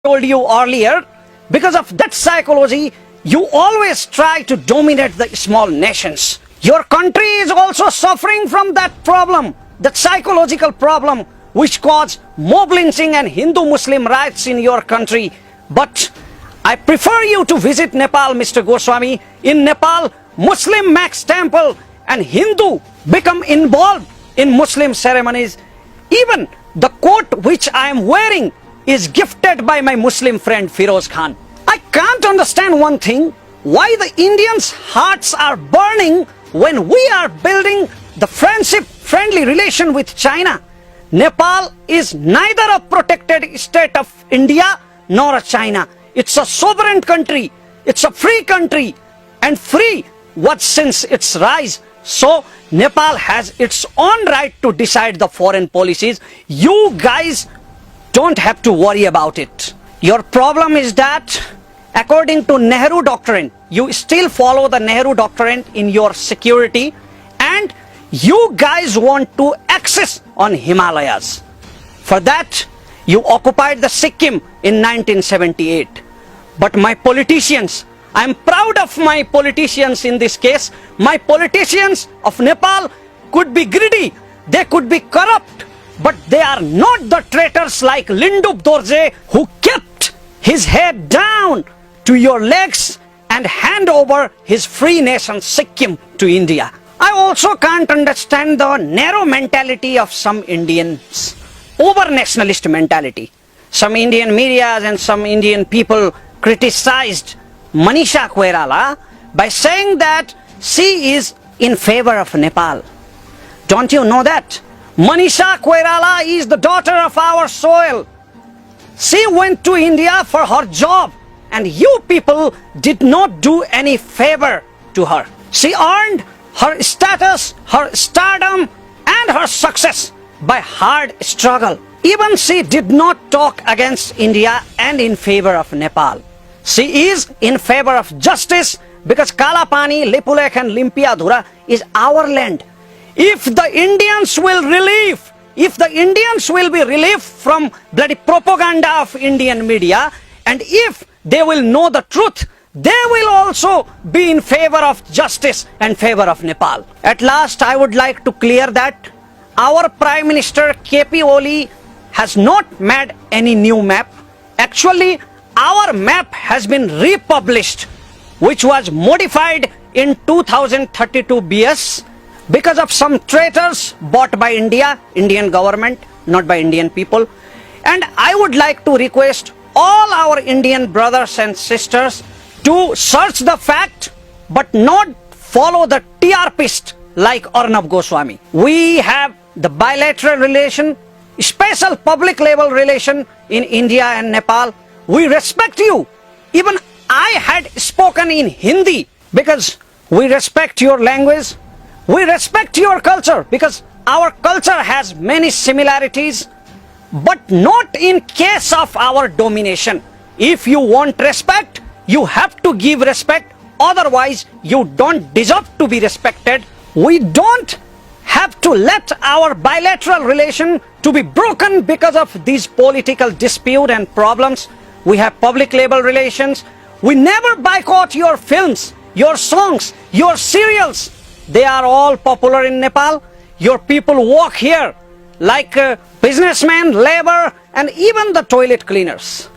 told you earlier, because of that psychology, you always try to dominate the small nations. Your country is also suffering from that problem, that psychological problem which caused mob lynching and Hindu-Muslim riots in your country. But I prefer you to visit Nepal, Mr. Goswami. In Nepal, Muslim Max Temple and Hindu become involved in Muslim ceremonies. Even the coat which I am wearing is gifted by my Muslim friend Firoz Khan. I can't understand one thing, why the Indians' hearts are burning when we are building the friendship-friendly relation with China. Nepal is neither a protected state of India nor a China. It's a sovereign country. It's a free country, and free was since its rise. So Nepal has its own right to decide the foreign policies. You guys don't have to worry about it. Your problem is that according to Nehru Doctrine, you still follow the Nehru Doctrine in your security, and you guys want to access on Himalayas. For that, you occupied the Sikkim in 1978. But my politicians, I am proud of my politicians in this case. My politicians of Nepal could be greedy, they could be corrupt, but they are not the traitors like Lindup Dorje, who kept his head down to your legs and hand over his free nation Sikkim to India. I also can't understand the narrow mentality of some Indians, over-nationalist mentality. Some Indian media and some Indian people criticized Manisha Koirala by saying that she is in favor of Nepal. Don't you know that? Manisha Koirala is the daughter of our soil. She went to India for her job, and you people did not do any favor to her. She earned her status, her stardom, and her success by hard struggle. Even she did not talk against India and in favor of Nepal. She is in favor of justice because Kalapani, Lipulekh and Limpiadhura is our land. If the Indians will be relieved from bloody propaganda of Indian media, and if they will know the truth, they will also be in favor of justice and favor of Nepal. At last, I would like to clear that our Prime Minister KP Oli has not made any new map. Actually, our map has been republished, which was modified in 2032 BS because of some traitors bought by Indian government, not by Indian people. And I would like to request all our Indian brothers and sisters to search the fact but not follow the TRPist like Arnab Goswami. We have the bilateral relation, special public level relation in India and Nepal. We respect you. Even I had spoken in Hindi because we respect your language. We respect your culture because our culture has many similarities, but not in case of our domination. If you want respect, you have to give respect. Otherwise, you don't deserve to be respected. We don't have to let our bilateral relation to be broken because of these political dispute and problems. We have public level relations. We never boycott your films, your songs, your serials. They are all popular in Nepal. Your people work here like businessmen, labor, and even the toilet cleaners.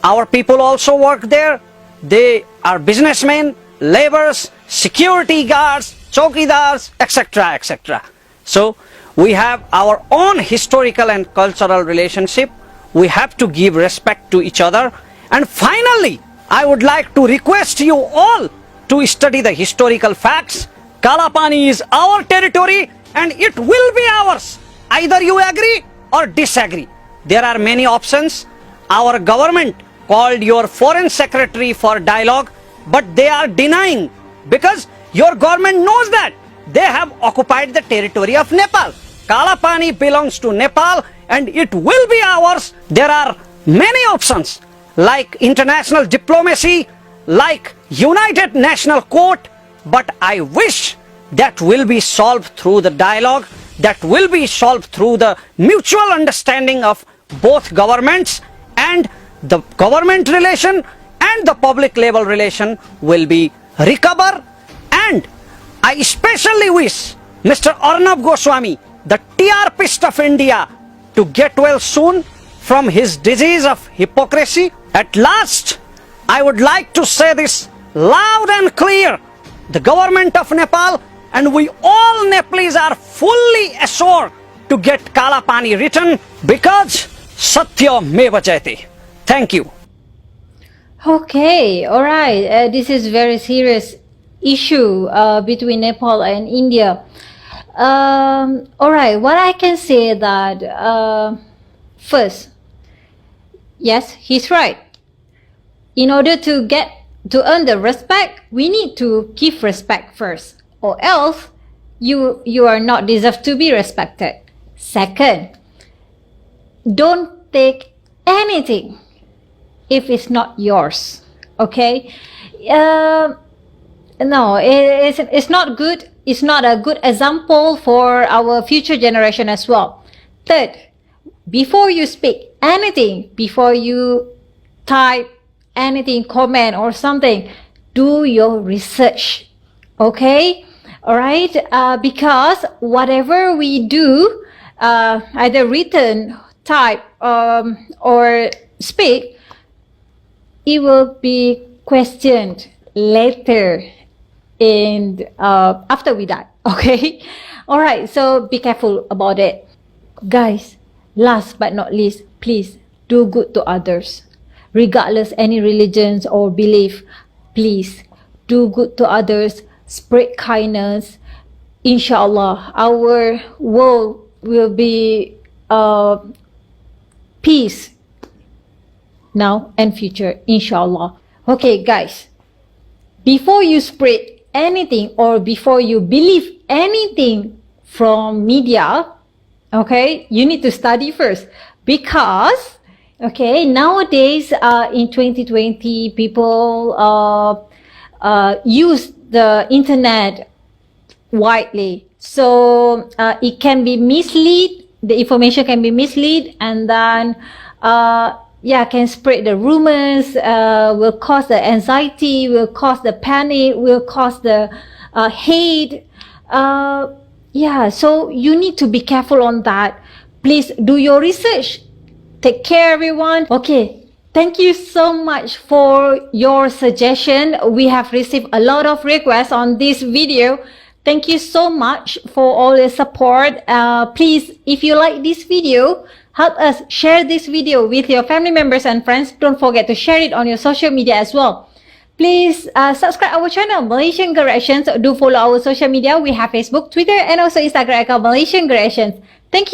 Our people also work there. They are businessmen, laborers, security guards, chowkidars, etc., etc. So we have our own historical and cultural relationship. We have to give respect to each other. And finally, I would like to request you all to study the historical facts. Kalapani is our territory and it will be ours. Either you agree or disagree. There are many options. Our government called your foreign secretary for dialogue, but they are denying because your government knows that they have occupied the territory of Nepal. Kalapani belongs to Nepal and it will be ours. There are many options like international diplomacy, like United National Court, but I wish that will be solved through the dialogue, that will be solved through the mutual understanding of both governments, and the government relation and the public level relation will be recover. And I especially wish Mr. Arnab Goswami, the TRPist of India, to get well soon from his disease of hypocrisy. At last, I would like to say this loud and clear. The government of Nepal and we all Nepalese are fully assured to get Kala Pani written because Satya Meva Jayate. Thank you. Okay, all right. This is very serious issue between Nepal and India. All right, what I can say that first, yes, he's right. In order to earn the respect, we need to give respect first, or else you are not deserved to be respected. Second, don't take anything if it's not yours. Okay? No, it's not good. It's not a good example for our future generation as well. Third, before you speak anything, before you type anything, comment or something, do your research. Okay? All right? Because whatever we do, either written, type, or speak, it will be questioned later and after we die. Okay? All right, so be careful about it. Guys, last but not least, please do good to others. Regardless any religions or belief, please do good to others, spread kindness. Inshallah, our world will be peace now and future, inshallah. Okay, guys, before you spread anything or before you believe anything from media, okay, you need to study first, because okay, nowadays in 2020 people use the internet widely, so it can be mislead, the information can be mislead, and then can spread the rumors, will cause the anxiety, will cause the panic, will cause the hate. So you need to be careful on that. Please do your research. Take care, everyone. Okay, thank you so much for your suggestion. We have received a lot of requests on this video. Thank you so much for all the support. Please, if you like this video, help us share this video with your family members and friends. Don't forget to share it on your social media as well. Please subscribe our channel, Malaysian Corrections. Do follow our social media. We have Facebook, Twitter, and also Instagram account, Malaysian Corrections. Thank you.